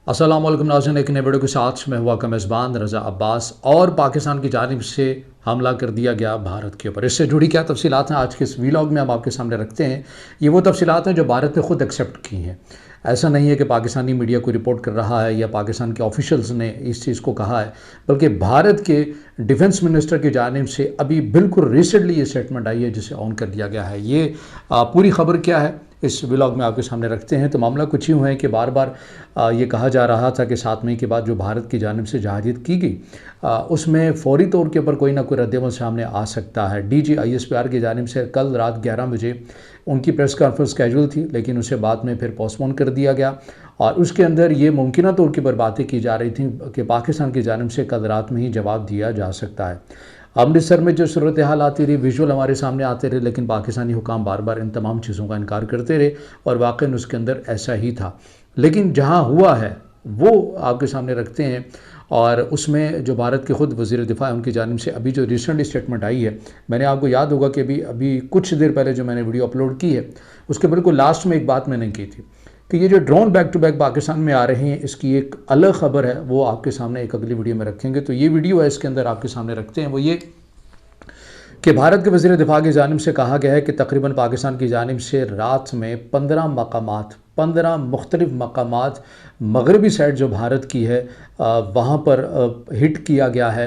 अस्सलाम वालेकुम नाज़रीन, एक नए वीडियो के साथ मैं हुआ का मेज़बान रज़ा अब्बास। और पाकिस्तान की जानिब से हमला कर दिया गया भारत के ऊपर। इससे जुड़ी क्या तफसीलात हैं आज के इस वीलॉग में हम आपके सामने रखते हैं। ये वो तफसीलात हैं जो भारत ने खुद एक्सेप्ट की हैं। ऐसा नहीं है कि पाकिस्तानी मीडिया को रिपोर्ट कर रहा है या पाकिस्तान के ऑफिशियल्स ने इस चीज़ को कहा है, बल्कि भारत के डिफेंस मिनिस्टर की जानिब से अभी बिल्कुल रिसेंटली ये स्टेटमेंट आई है जिसे ऑन कर दिया गया है। ये पूरी खबर क्या है इस व्लॉग में आपके सामने रखते हैं। तो मामला कुछ यूँ है कि बार बार ये कहा जा रहा था कि 7 मई के बाद जो भारत की जानिब से जहाजियत की गई उसमें फौरी तौर के ऊपर कोई ना कोई रद्दमल सामने आ सकता है। DG ISPR की जानिब से कल रात 11 बजे उनकी प्रेस कॉन्फ्रेंस कैजुअल थी, लेकिन उसे बाद में फिर पोस्टपोन कर दिया गया। और उसके अंदर ये मुमकिन तौर के ऊपर बातें की जा रही थी कि पाकिस्तान की जानिब से कल रात में ही जवाब दिया जा सकता है। अमृतसर में जो सूरत हाल आती रही, विजुअल हमारे सामने आते रहे, लेकिन पाकिस्तानी हुकाम बार बार इन तमाम चीज़ों का इनकार करते रहे और वाकई उसके अंदर ऐसा ही था। लेकिन जहाँ हुआ है वो आपके सामने रखते हैं। और उसमें जो भारत के खुद वज़ीर दिफा है उनकी जानिब से अभी जो रिसेंटली स्टेटमेंट आई है, मैंने आपको याद होगा कि अभी कुछ देर पहले जो मैंने वीडियो अपलोड की है उसके बिल्कुल लास्ट में एक बात मैंने की थी कि ये जो drone back to back Pakistan में आ रहे हैं इसकी एक अलग खबर है, वो आपके सामने एक अगली वीडियो में रखेंगे। तो ये वीडियो है, इसके अंदर आपके सामने रखते हैं वो ये कि भारत के वज़ीर दिफा की जानिब से कहा गया है कि तकरीबन पाकिस्तान की जानिब से रात में 15 मुख्तलिफ मकामात मगरबी साइड जो भारत की है वहाँ पर हिट किया गया है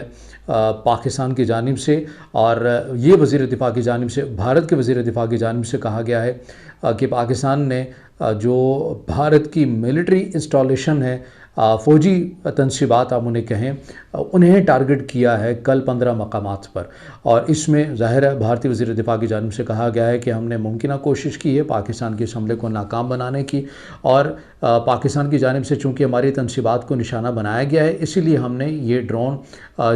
पाकिस्तान की जानिब से। और ये वज़ीर दिफा की जानिब से, भारत के वज़ीर दिफा की जानिब से कहा गया है कि पाकिस्तान ने जो भारत की मिलिट्री इंस्टॉलेशन है, फ़ौजी तनसीबात आप उन्हें कहें, उन्हें टारगेट किया है कल 15 मकामात पर। और इसमें ज़ाहिर है भारतीय वज़ीर दिफा की जानिब से कहा गया है कि हमने मुमकिन कोशिश की है पाकिस्तान के इस हमले को नाकाम बनाने की। और पाकिस्तान की जानिब से चूँकि हमारी तनसीबात को निशाना बनाया गया है, इसीलिए हमने ये ड्रोन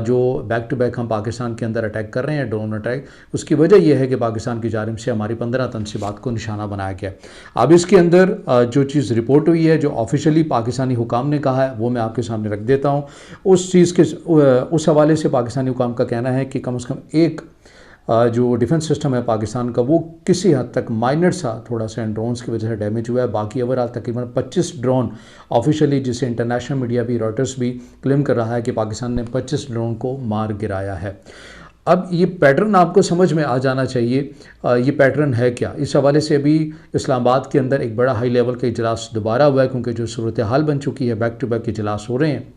जो बैक टू बैक हम पाकिस्तान के अंदर अटैक कर रहे हैं, ड्रोन अटैक, उसकी वजह यह है कि पाकिस्तान की जानिब से हमारी 15 तनसीबात को निशाना बनाया गया। अब इसके अंदर जो चीज़ रिपोर्ट हुई है, जो ऑफिशियली पाकिस्तानी हुकाम ने कहा है, वो मैं आपके सामने रख देता हूँ। उस चीज़ के उस हवाले से पाकिस्तानी हुकाम का कहना है कि कम से कम एक जो डिफेंस सिस्टम है पाकिस्तान का वो किसी हद तक माइनर सा थोड़ा सा इन ड्रोन्स की वजह से डैमेज हुआ है। बाकी ओवरऑल तकरीबन 25 ड्रोन ऑफिशियली, जिसे इंटरनेशनल मीडिया भी, रॉयटर्स भी क्लेम कर रहा है कि पाकिस्तान ने 25 ड्रोन को मार गिराया है। अब ये पैटर्न आपको समझ में आ जाना चाहिए, ये पैटर्न है क्या। इस हवाले से अभी इस्लामाबाद के अंदर एक बड़ा हाई लेवल का इजलास दोबारा हुआ है, क्योंकि जो सूरत हाल बन चुकी है, बैक टू बैक इजलास हो रहे हैं।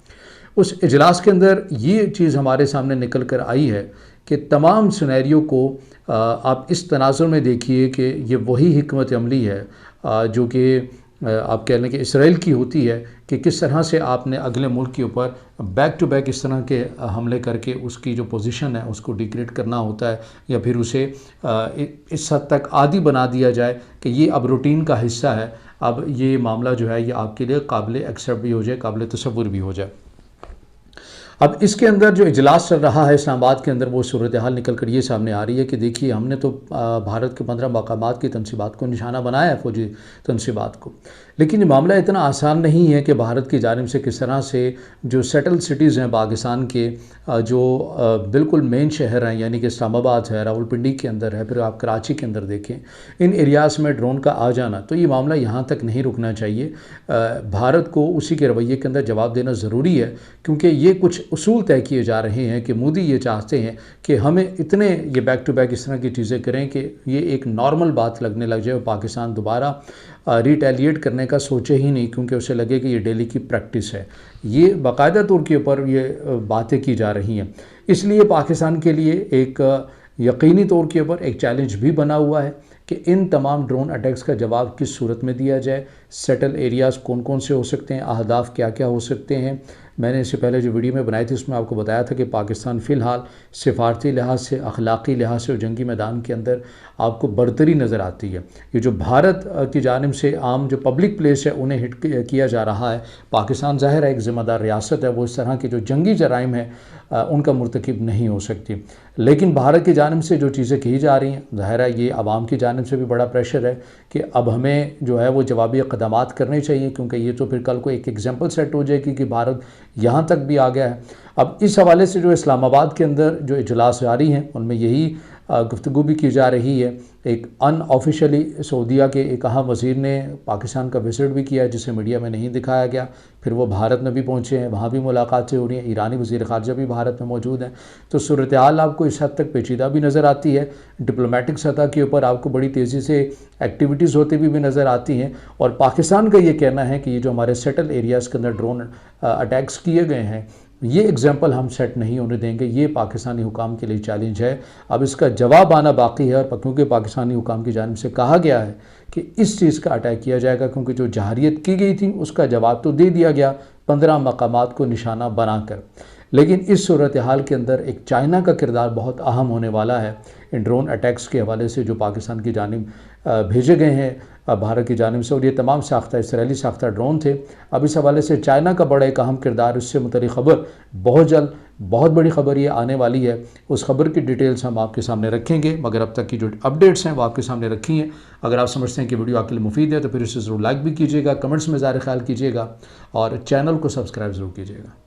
उस इजलास के अंदर ये चीज़ हमारे सामने निकल कर आई है कि तमाम सिनेरियो को आप इस तनाज़ुर में देखिए कि ये वही हिकमत अमली है जो कि आप कह लें कि इसराइल की होती है, कि किस तरह से आपने अगले मुल्क के ऊपर बैक टू बैक इस तरह के हमले करके उसकी जो पोजीशन है उसको डिग्रेड करना होता है, या फिर उसे इस हद तक आदी बना दिया जाए कि ये अब रूटीन का हिस्सा है। अब ये मामला जो है ये आपके लिए काबिल एक्सेप्ट भी हो जाए, काबिल तसव्वुर भी हो जाए। अब इसके अंदर जो इजलास चल रहा है इस्लामाबाद के अंदर, वो सूरत हाल निकल कर ये सामने आ रही है कि देखिए हमने तो भारत के 15 मकामात की तनसीबात को निशाना बनाया है, फौजी तनसीबात को, लेकिन ये मामला इतना आसान नहीं है कि भारत की जानिब से किस तरह से जो सेटल सिटीज़ हैं पाकिस्तान के, जो बिल्कुल मेन शहर हैं, यानी कि इस्लामाबाद है, रावलपिंडी के अंदर है, फिर आप कराची के अंदर देखें, इन एरियाज़ में ड्रोन का आ जाना, तो ये मामला यहाँ तक नहीं रुकना चाहिए। भारत को उसी के रवैये के अंदर जवाब देना ज़रूरी है, क्योंकि ये कुछ उसूल तय किए जा रहे हैं कि मोदी ये चाहते हैं कि हमें इतने ये बैक टू बैक इस तरह की चीज़ें करें कि ये एक नॉर्मल बात लगने लग जाए और पाकिस्तान दोबारा रिटेलिएट करने का सोचे ही नहीं, क्योंकि उसे लगे कि ये डेली की प्रैक्टिस है। ये बाकायदा तौर के ऊपर ये बातें की जा रही हैं। इसलिए पाकिस्तान के लिए एक यकीनी तौर के ऊपर एक चैलेंज भी बना हुआ है कि इन तमाम ड्रोन अटैक्स का जवाब किस सूरत में दिया जाए, सेटल एरियाज़ कौन कौन से हो सकते हैं, अहदाफ क्या क्या हो सकते हैं। मैंने इससे पहले जो वीडियो में बनाई थी उसमें आपको बताया था कि पाकिस्तान फ़िलहाल सिफारती लिहाज से, अखलाक़ी लिहाज से और जंगी मैदान के अंदर आपको बरतरी नज़र आती है। ये जो भारत की जानिब से आम जो पब्लिक प्लेस है उन्हें हिट किया जा रहा है। पाकिस्तान ज़ाहिर है एक ज़िम्मेदार रियासत है, वो इस तरह की जो जंगी जराइम है उनका मुर्तकिब नहीं हो सकती। लेकिन भारत की जानिब से जो चीज़ें की जा रही हैं, ज़ाहिर है ये आवाम की जानिब से भी बड़ा प्रेशर है कि अब हमें जो है वो जवाबी क़दमात करने चाहिए, क्योंकि ये तो फिर कल को एक एग्जाम्पल सेट हो जाएगी कि भारत यहाँ तक भी आ गया है। अब इस हवाले से जो इस्लामाबाद के अंदर जो इजलास जारी हैं उनमें यही गुफ्तगू भी की जा रही है एक अनऑफिशियली सऊदीया के एक अहम वज़ीर ने पाकिस्तान का विज़िट भी किया जिसे मीडिया में नहीं दिखाया गया। फिर वो भारत में भी पहुँचे हैं, वहाँ भी मुलाकातें हो रही हैं, ईरानी वज़ीर ख़ारजा भी भारत में मौजूद हैं। तो सूरत हाल आपको इस हद तक पेचीदा भी नज़र आती है, डिप्लोमेटिक सतह के ऊपर आपको बड़ी तेज़ी से एक्टिविटीज़ होती भी नज़र आती हैं। और पाकिस्तान का ये कहना है कि ये जो हमारे सेटल एरियाज़ के अंदर ड्रोन अटैक्स किए गए हैं, ये एग्जाम्पल हम सेट नहीं होने देंगे, ये पाकिस्तानी हुकाम के लिए चैलेंज है। अब इसका जवाब आना बाकी है, और क्योंकि पाकिस्तानी हुकाम की जानिब से कहा गया है कि इस चीज़ का अटैक किया जाएगा, क्योंकि जो जहारियत की गई थी उसका जवाब तो दे दिया गया 15 मकामात को निशाना बनाकर। लेकिन इस सूरत हाल के अंदर एक चाइना का किरदार बहुत अहम होने वाला है इन ड्रोन अटैक्स के हवाले से जो पाकिस्तान की जानिब भेजे गए हैं भारत की जानिब से, और ये तमाम साख्ता इसराइली साख्ता ड्रोन थे। अब इस हवाले से चाइना का बड़ा एक अहम किरदार, इससे मुतल्लिक़ ख़बर बहुत जल्द, बहुत बड़ी ख़बर ये आने वाली है। उस ख़बर की डिटेल्स हम आपके सामने रखेंगे, मगर अब तक की जो अपडेट्स हैं वो आपके सामने रखी हैं। अगर आप समझते हैं कि वीडियो आपके लिए मुफीद है तो फिर इसे ज़रूर लाइक भी कीजिएगा, कमेंट्स में ज़ाहिर ख्याल कीजिएगा और चैनल को सब्सक्राइब ज़रूर कीजिएगा।